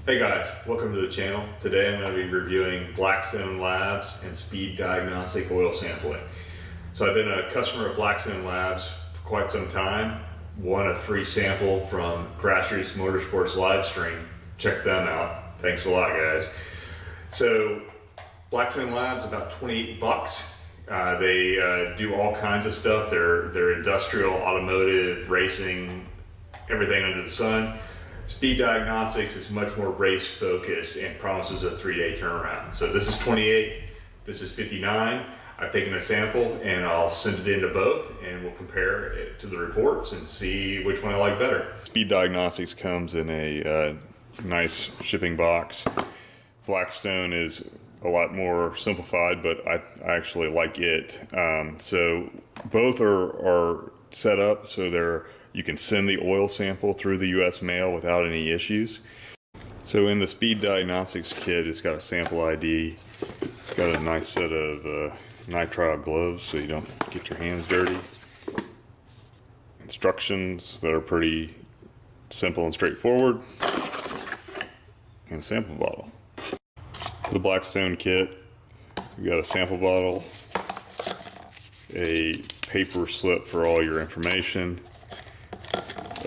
Hey guys, welcome to the channel. Today I'm going to be reviewing Blackstone Labs and Speed Diagnostic oil sampling. So I've been a customer of Blackstone Labs for quite some time. Won a free sample from Grassroots Motorsports live stream. Check them out. Thanks a lot, guys. So Blackstone Labs, about 28 bucks. They do all kinds of stuff. They're industrial, automotive, racing, everything under the sun. Speed Diagnostics is much more race focused and promises a 3-day turnaround. So this is 28, this is 59. I've taken a sample and I'll send it into both and we'll compare it to the reports and see which one I like better. Speed Diagnostics comes in a nice shipping box. Blackstone is a lot more simplified, but I actually like it. So both are set up so you can send the oil sample through the US mail without any issues. So in the Speed Diagnostics kit, it's got a sample ID. It's got a nice set of nitrile gloves so you don't get your hands dirty. Instructions that are pretty simple and straightforward. And a sample bottle. The Blackstone kit, we've got a sample bottle, a paper slip for all your information,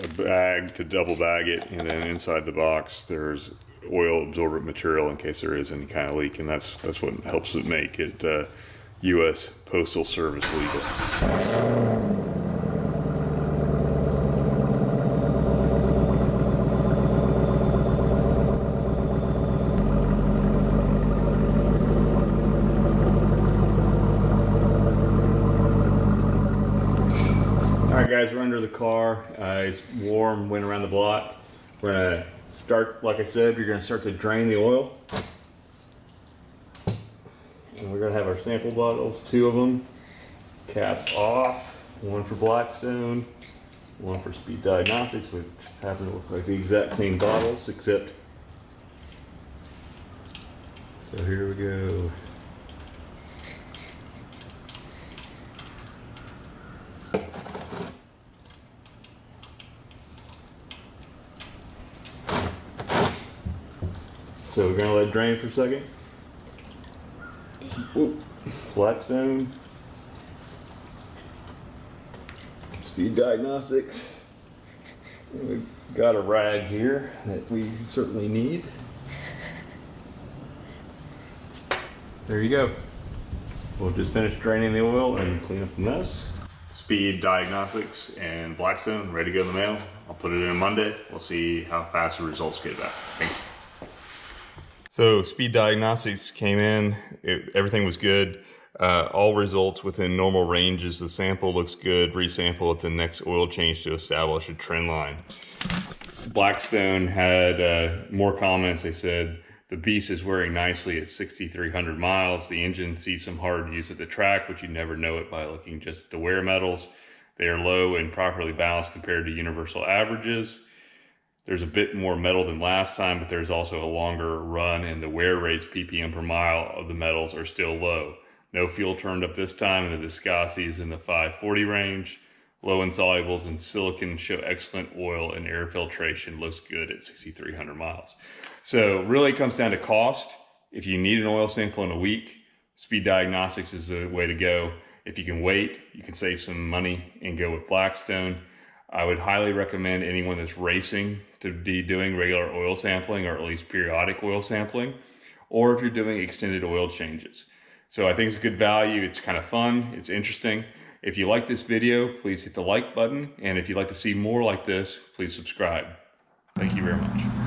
a bag to double bag it, and then inside the box there's oil absorbent material in case there is any kind of leak, and that's what helps it make it U.S. Postal Service legal. Alright guys, we're under the car. It's warm, went around the block. We're gonna start, like I said, you're gonna start to drain the oil. And we're gonna have our sample bottles, 2 of them. Caps off, one for Blackstone, one for Speed Diagnostics, which happen to look like the exact same bottles, except. So here we go. So we're gonna let it drain for a second. Ooh. Blackstone, Speed Diagnostics. We've got a rag here that we certainly need. There you go. We'll just finish draining the oil and clean up the mess. Speed Diagnostics and Blackstone ready to go in the mail. I'll put it in Monday. We'll see how fast the results get back. Thanks. So Speed Diagnostics came in, everything was good. All results within normal ranges. The sample looks good. Resample at the next oil change to establish a trend line. Blackstone had more comments. They said, the beast is wearing nicely at 6,300 miles. The engine sees some hard use at the track, but you never know it by looking just at the wear metals. They are low and properly balanced compared to universal averages. There's a bit more metal than last time, but there's also a longer run and the wear rates ppm per mile of the metals are still low. No fuel turned up this time and the viscosity is in the 540 range. Low insolubles and silicon show excellent oil and air filtration. Looks good at 6,300 miles. So really it comes down to cost. If you need an oil sample in a week, Speed Diagnostics is the way to go. If you can wait, you can save some money and go with Blackstone. I would highly recommend anyone that's racing to be doing regular oil sampling or at least periodic oil sampling, or if you're doing extended oil changes. So I think it's a good value. It's kind of fun. It's interesting. If you like this video, please hit the like button. And if you'd like to see more like this, please subscribe. Thank you very much.